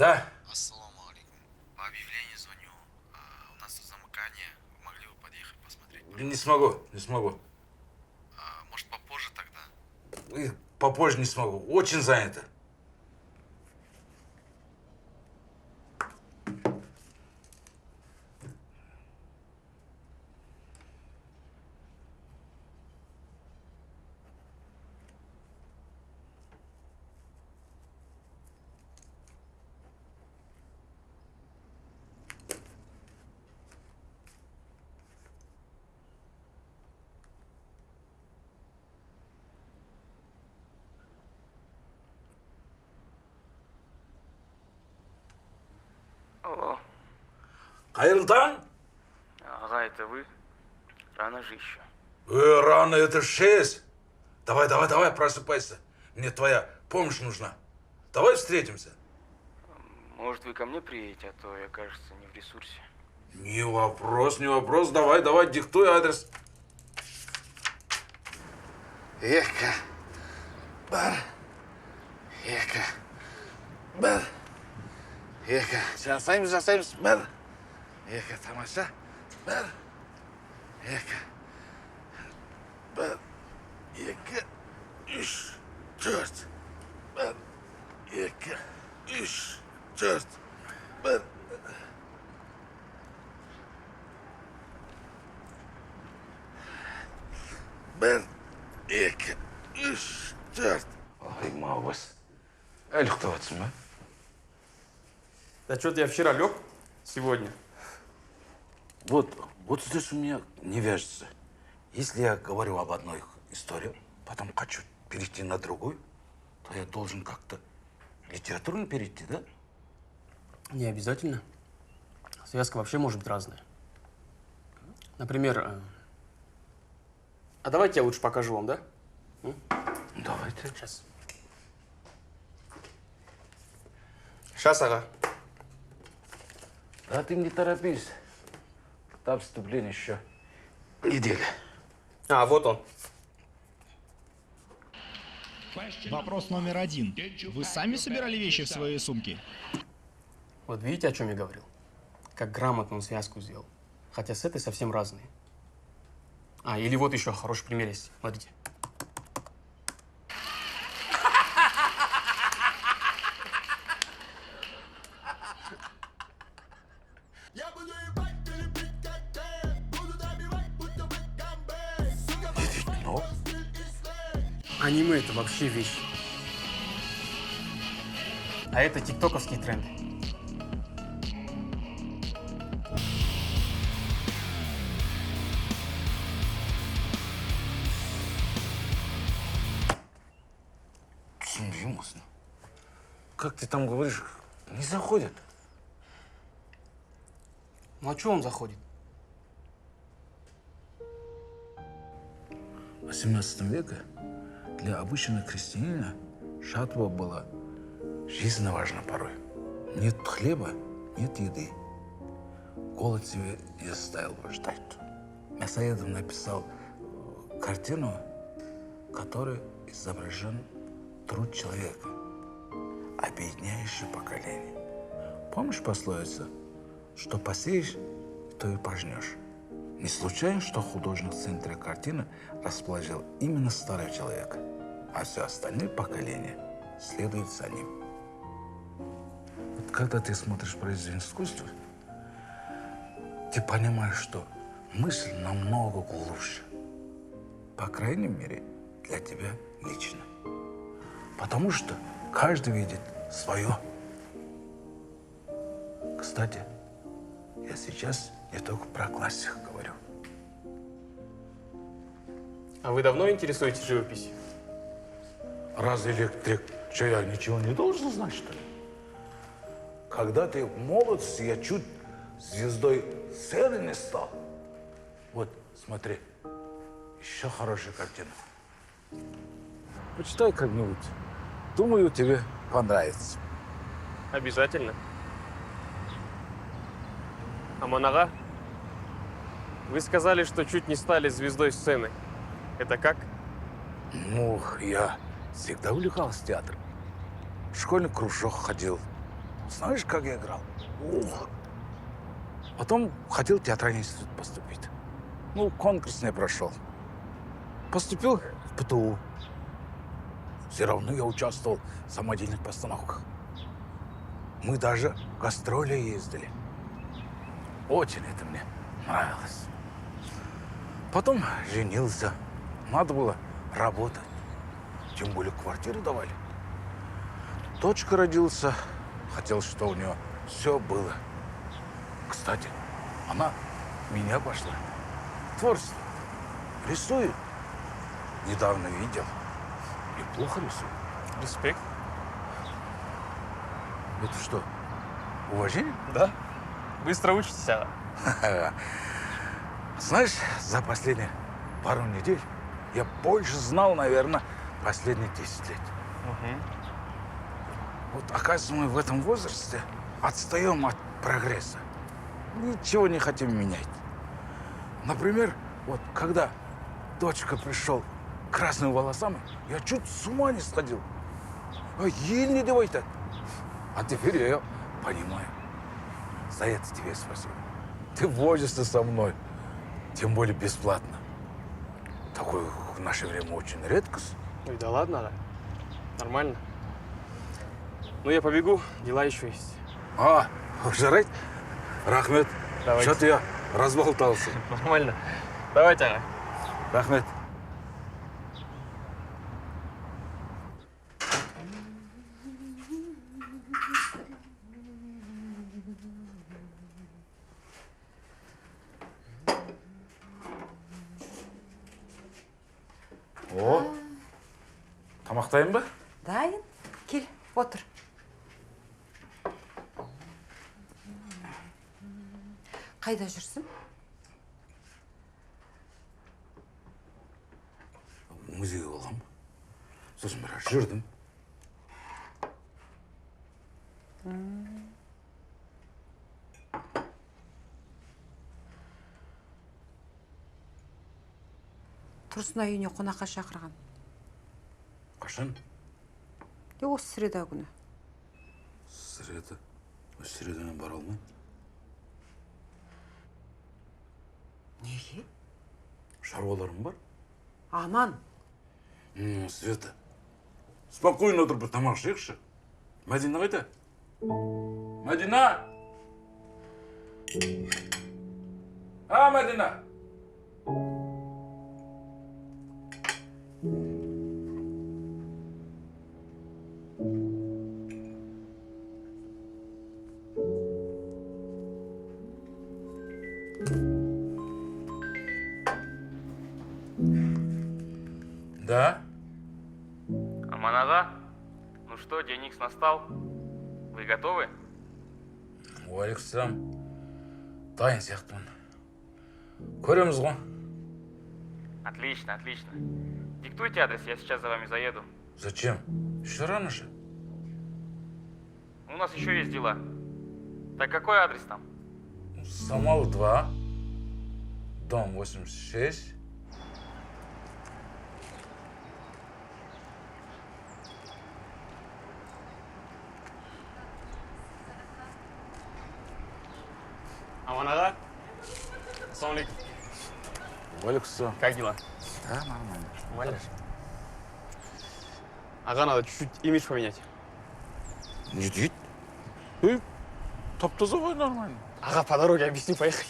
Да? Ассаламу алейкум. По объявлению звоню. У нас тут замыкание. Могли бы подъехать посмотреть? Не смогу, не смогу. Может, попозже тогда? И попозже не смогу. Очень занято. Алло. Хайрдан? Ага, это вы? Рано же еще. Рано, это 6. Давай, просыпайся. Мне твоя помощь нужна. Давай встретимся. Может, вы ко мне приедете, а то я, кажется, не в ресурсе. Не вопрос. Давай, диктуй адрес. Ека. Бар. Ека. Бар. Ека. Жасаймыз. Бар. Ека, тамаша. Бар. Ека. Бар. Ека. Үш. Төрт. Бар. Ека. Үш. Төрт. Бар. Бір, екі, үш, төрт. Ой, мауыз. Әлі ұйықтаватсың ба? Да что-то я вчера лег, сегодня. Вот здесь у меня не вяжется. Если я говорю об одной истории, потом хочу перейти на другую, то я должен как-то литературно перейти, да? Не обязательно. Связка вообще может быть разная. Например, а давайте я лучше покажу вам, да? Давайте. Сейчас. Сейчас, ага. Да ты не торопись. До вступления еще неделя. А, вот он. Вопрос номер 1. Вы сами собирали вещи в свои сумки? Вот видите, о чем я говорил? Как грамотно он связку сделал. Хотя с этой совсем разные. А, или вот еще хороший пример есть. Смотрите. Ну? Аниме это вообще вещь. А это тиктоковские тренды. Серьезно? Как ты там говоришь, не заходят? Ну а что он заходит? В 18 веке для обычного крестьянина жатва была жизненно важна порой. Нет хлеба, нет еды. Голод тебе не заставил бы ждать. Мясоедов написал картину, в которой изображен труд человека, объединяющий поколение. Помнишь пословицу, что посеешь, то и пожнешь? Не случайно, что художник в центре картины расположил именно старого человека, а все остальные поколения следуют за ним. Вот когда ты смотришь произведение искусства, ты понимаешь, что мысль намного глубже. По крайней мере, для тебя лично. Потому что каждый видит свое. Кстати, я сейчас не только про классиков говорю. А вы давно интересуетесь живописью? Разве электрик, что я ничего не должен знать, что ли? Когда ты в молодости, я чуть звездой сцены не стал. Вот, смотри, еще хорошая картина. Почитай как-нибудь. Думаю, тебе понравится. Обязательно. Аманага, вы сказали, что чуть не стали звездой сцены. Это как? Ну, я всегда увлекался театром. В школьный кружок ходил, Знаешь, как я играл? Ух. Потом хотел в театральный институт поступить. Ну, конкурс не прошел. Поступил в ПТУ. Все равно я участвовал в самодельных постановках. Мы даже гастроли ездили. Очень это мне нравилось. Потом женился. Надо было работать. Тем более квартиру давали. Дочка родился. Хотел, чтобы у нее все было. Кстати, она меня пошла. Творчество. Рисует. Недавно видел. Неплохо рисует. Респект. Это что, уважение? Да. Быстро учитесь, ага. Знаешь, за последние пару недель я больше знал, наверное, последние 10 лет. Вот, оказывается, мы в этом возрасте отстаем от прогресса. Ничего не хотим менять. Например, вот когда дочка пришел красными волосами, я чуть с ума не сходил. А еле не давай так. А теперь я ее понимаю. За это тебе спасибо. Ты возишься со мной, тем более бесплатно. Такое в наше время очень редкость. Ой, да ладно, ага. Нормально. Ну, я побегу, дела еще есть. А, жарить? Рахмет. Давайте. Что-то я разболтался. Нормально. Давайте, ага. Рахмет. О, тамақтайын ба? Дайын. Кел, отыр. Қайда жүрсің? Музейге болғам. Сосын біраз жүрдім. Тұрсына үйіне қонаққа шақырған. Қашан? Осы среда күні. Среда. Средадан бара алмаймын. Неге? Шаруаларым бар. Аман. Света, спокойно отырып бір тамақ ішейікші. Мәдина қайда? Мәдина! Мәдина! Да? Аман ага, ну что, день Икс настал? Вы готовы? Уалейкумассалам. Дайын сияқтымын. Көреміз ғой. Отлично, отлично. Диктуйте адрес, я сейчас за вами заеду. Зачем? Еще рано же. У нас еще есть дела. Так какой адрес там? Самал 2, дом 86. Аман ага. Ассаламу алейкум. Уалейкумассалам. Как дела? Да, нормально. Нормально. Ага, надо чуть-чуть имидж поменять. Не дейді? Эй, топ-таза ғой, нормально. Ага, по дороге объясню, поехали.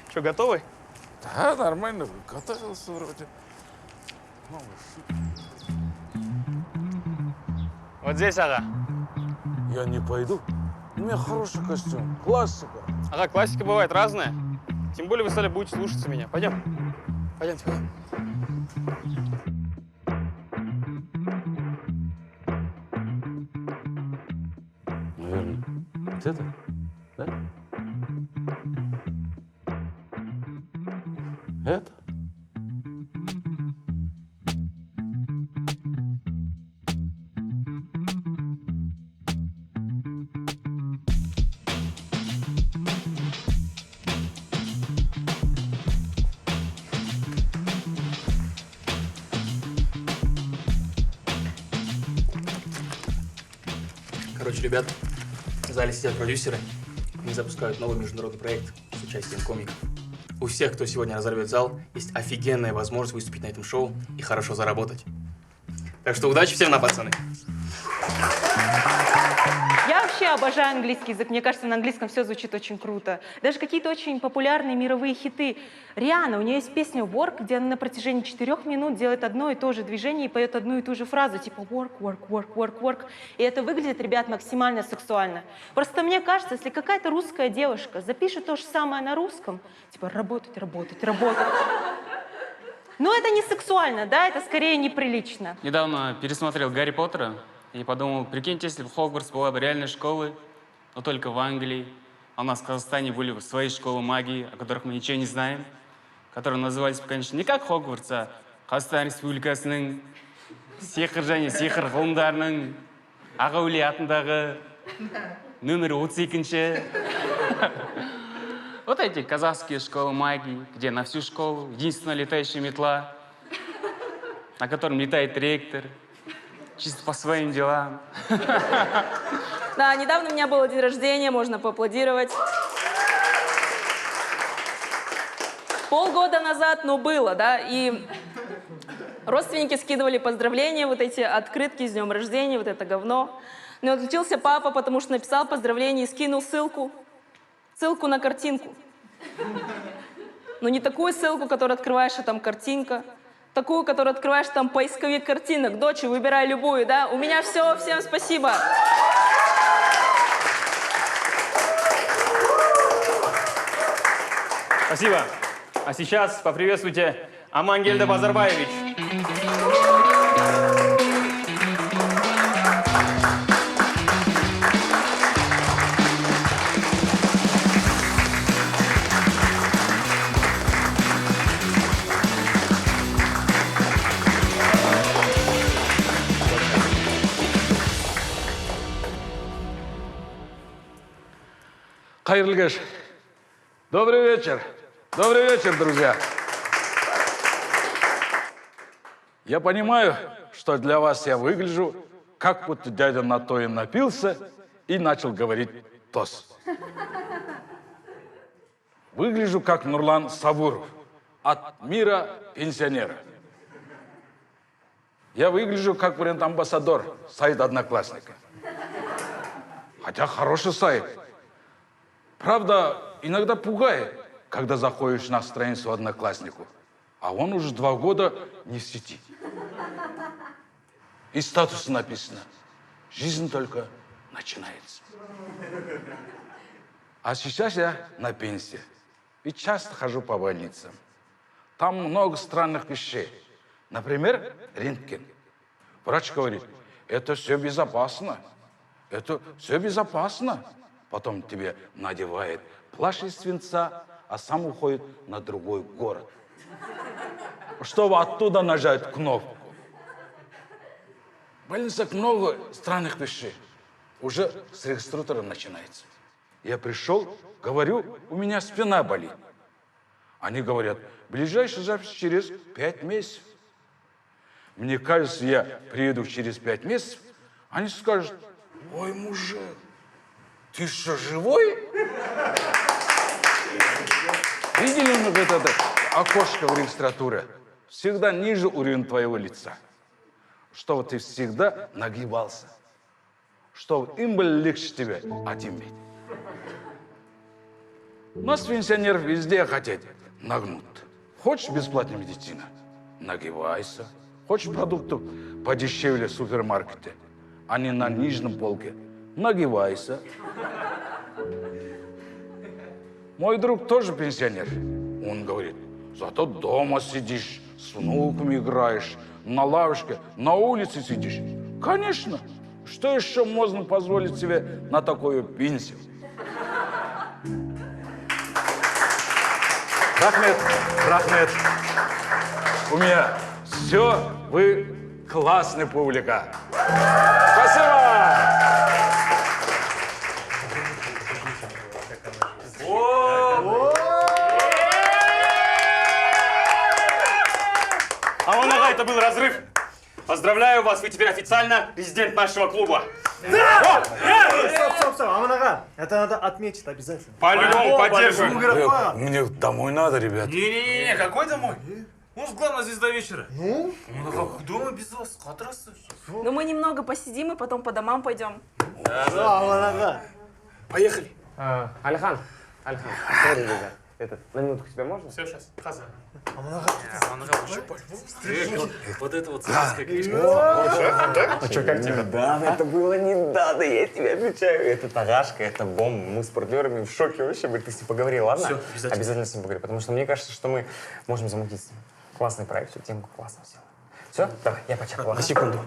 Что, готовы? Да, нормально. Готовился вроде. Вот здесь, ага. Я не пойду. У меня хороший костюм. Классика. Ага, классика бывает разная. Тем более вы стали будете слушаться меня. Пойдем. Пойдемте, пойдем. Наверное, вот это? Да? Это? Короче, ребят, зале сидят продюсеры. Они запускают новый международный проект с участием комиков. У всех, кто сегодня разорвет зал, есть офигенная возможность выступить на этом шоу и хорошо заработать. Так что удачи всем нам, пацаны! Я вообще обожаю английский язык. Мне кажется, на английском все звучит очень круто. Даже какие-то очень популярные мировые хиты. Риhanna, у нее есть песня «Work», где она на протяжении 4 минут делает одно и то же движение и поет одну и ту же фразу, типа «work, work, work, work, work». И это выглядит, ребят, максимально сексуально. Просто мне кажется, если какая-то русская девушка запишет то же самое на русском, типа «работать, работать, работать», но это не сексуально, да, это скорее неприлично. Недавно пересмотрел «Гарри Поттера» и подумал, прикиньте, если бы Хогвартс была бы реальной школой, но только в Англии. А у нас в Казахстане были бы свои школы магии, о которых мы ничего не знаем, которые назывались бы, конечно, не как Хогвартс, а Қазақстан Республикасының сиқыр және сиқыр ғылымдарының Ағауле атындағы номер 32-ші. Вот эти казахские школы магии, где на всю школу единственная летающая метла, на котором летает ректор, чисто по своим делам. Да, недавно у меня был день рождения, можно поаплодировать. Полгода назад, но было, да, и родственники скидывали поздравления, вот эти открытки с днем рождения, вот это говно. Но отключился папа, потому что написал поздравление и скинул ссылку на картинку. Но не такую ссылку, которую открываешь, а там картинка. Такую, которую открываешь, там поисковик картинок. Дочь, выбирай любую, да? У меня все, всем спасибо. Спасибо. А сейчас поприветствуйте Амангельда Базарбаевич. Хайырлы кеш. Добрый вечер. Добрый вечер, друзья. Я понимаю, что для вас я выгляжу, как будто дядя Натоин напился и начал говорить тост. Выгляжу как Нурлан Сабуров от мира пенсионера. Я выгляжу как бренд-амбассадор сайта Одноклассника. Хотя хороший сайт. Правда, иногда пугает, когда заходишь на страницу Однокласснику, а он уже 2 года не в сети. И статус написано: жизнь только начинается. А сейчас я на пенсии и часто хожу по больницам. Там много странных вещей. Например, рентген. Врач говорит: это все безопасно. Это все безопасно. Потом тебе надевает плащ из свинца, а сам уходит на другой город, чтобы оттуда нажать кнопку. В больницах много странных вещей. Уже с регистратора начинается. Я пришел, говорю, у меня спина болит. Они говорят: ближайшая запись через 5 месяцев. Мне кажется, я приеду через 5 месяцев, они скажут: ой, мужик, ты что, живой? Видели мы вот это окошко в регистратуре? Всегда ниже уровня твоего лица. Чтобы ты всегда нагибался. Чтобы им было легче тебя отиметь. Нас, пенсионеров, везде хотят нагнуть. Хочешь бесплатной медицины? Нагибайся. Хочешь продуктов подешевле в супермаркете, а не на нижнем полке? Нагибайся. Мой друг тоже пенсионер. Он говорит: зато дома сидишь, с внуками играешь, на лавочке, на улице сидишь. Конечно. Что еще можно позволить себе на такую пенсию? Рахмет, Рахмет. У меня все, вы классная публика. Спасибо. Аман ага, это был разрыв. Поздравляю вас, вы теперь официально резидент нашего клуба. Стоп, Аман аға. Это надо отметить обязательно. По-любому поддерживаем. Мне домой надо, ребят. Не-не-не, какой домой? Он же главная звезда вечера. Ну? Ну как дома без вас? Кадрасы. Ну мы немного посидим и потом по домам пойдем. Аман аға. Поехали. Алихан, сори, ребят. На минутку тебя можно? Все, сейчас. Хаза. Вот это вот советская кличка. Ну что, как тебе? Да, это было недавно, я тебе отвечаю. Это Тарашка, это бомба. Мы с партнерами в шоке вообще. Ты с ним поговори, ладно? Все, обязательно. Обязательно с ним поговори, потому что мне кажется, что мы можем замутить с ним. Классный проект, всю темку классно сделал. Все, давай, я почапал. На секунду.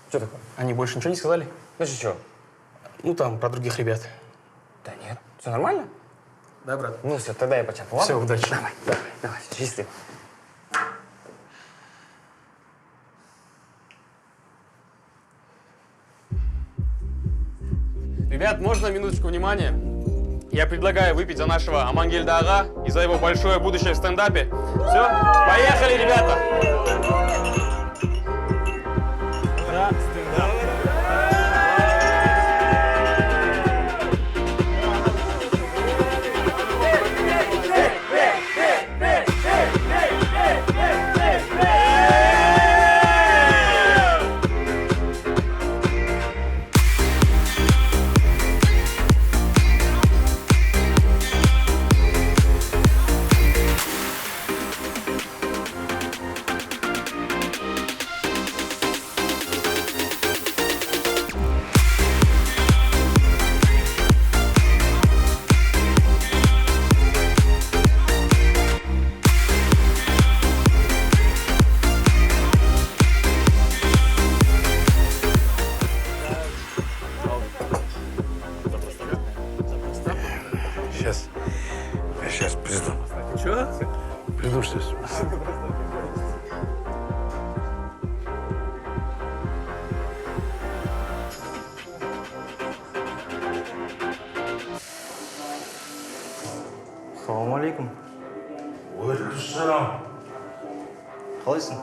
Что такое? Они больше ничего не сказали? Ну что? Ну там, про других ребят. Да нет, все нормально? Да, брат? Ну все, тогда я почапал, ладно? Все, удачи. Давай, счастливо. Ребят, можно минуточку внимания? Я предлагаю выпить за нашего Амангельда ага и за его большое будущее в стендапе. Все, поехали, ребята! Сейчас приду. Че? Приду сейчас. Ассалаумалейкум. Уалейкумассалам. Қалайсың?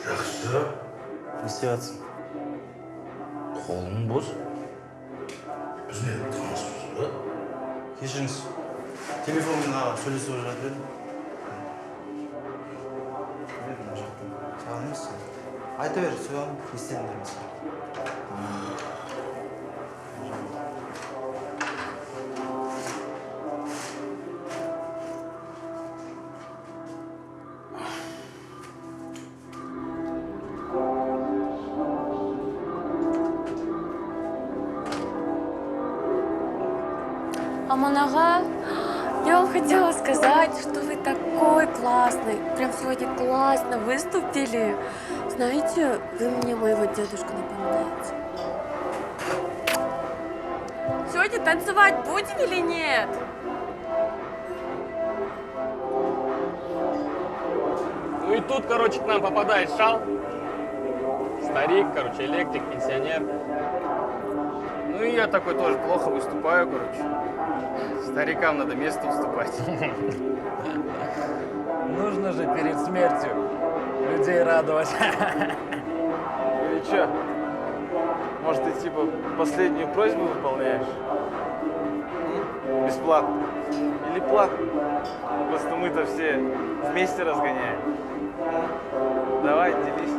Жақсы. Не істеватсың? Қолым бос. Біз не таныспыз ба? Кешіріңіз. Телефонға сөйлесіп жатыр едім. Мына жақтан. Саған емес. Айта бер, соған не істедіңдер мысалы. Аман ага, я вам хотела сказать, что вы такой классный. Прям сегодня классно выступили. Знаете, вы мне моего дедушку напоминаете. Сегодня танцевать будем или нет? Ну и тут, короче, к нам попадает шал. Старик, короче, электрик, пенсионер. Ну и я такой тоже плохо выступаю, короче. Старикам надо место уступать. Нужно же перед смертью людей радовать. Или что? Может, ты типа последнюю просьбу выполняешь? Бесплатно. Или платно? Просто мы-то все вместе разгоняем. Давай, делись.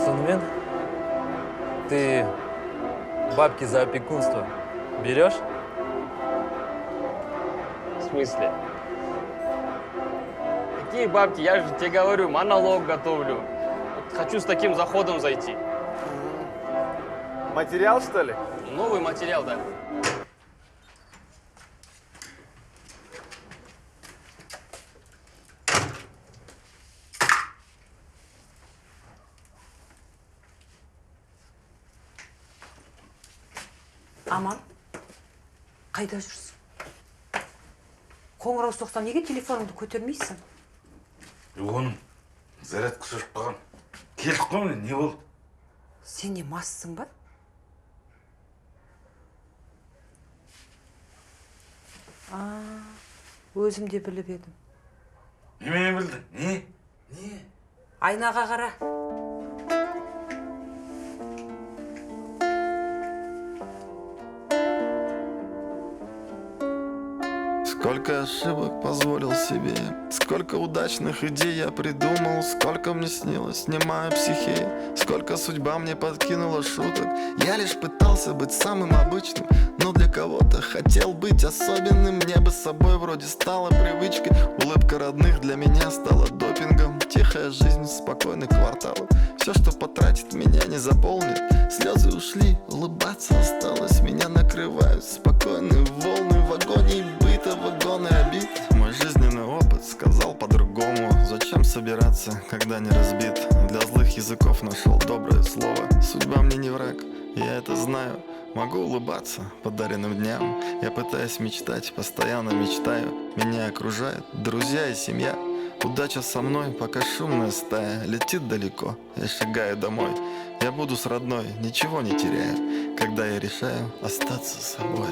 Сунмин, ты бабки за опекунство берешь? В смысле? Какие бабки? Я же тебе говорю, монолог готовлю. Вот хочу с таким заходом зайти. Материал, что ли? Новый материал, да. Аман, қайда жүрсің? Қоңырау соқсам, неге телефоныңды көтермейсің? Оның зарядкасы өшіп қалған. Келдік қой, міне, не болды? Сен не массың ба? Өзім де біліп едім. Немене білдің? Не? Айнаға қара. Сколько ошибок позволил себе, сколько удачных идей я придумал, сколько мне снилось, снимаю психея, сколько судьба мне подкинула шуток. Я лишь пытался быть самым обычным, но для кого-то хотел быть особенным. Мне бы с собой вроде стала привычкой, улыбка родных для меня стала допингом. Тихая жизнь, спокойный квартал, все, что потратит, меня не заполнит. Слезы ушли, улыбаться осталось, меня накрывают спокойные волны в вагоне быта, вагоны обид. Мой жизненный опыт сказал по-другому. Зачем собираться, когда не разбит? Для злых языков нашел доброе слово. Судьба мне не враг, я это знаю. Могу улыбаться подаренным дням. Я пытаюсь мечтать, постоянно мечтаю. Меня окружают друзья и семья. Удача со мной, пока шумная стая летит далеко, я шагаю домой. Я буду с родной, ничего не теряю, когда я решаю остаться собой.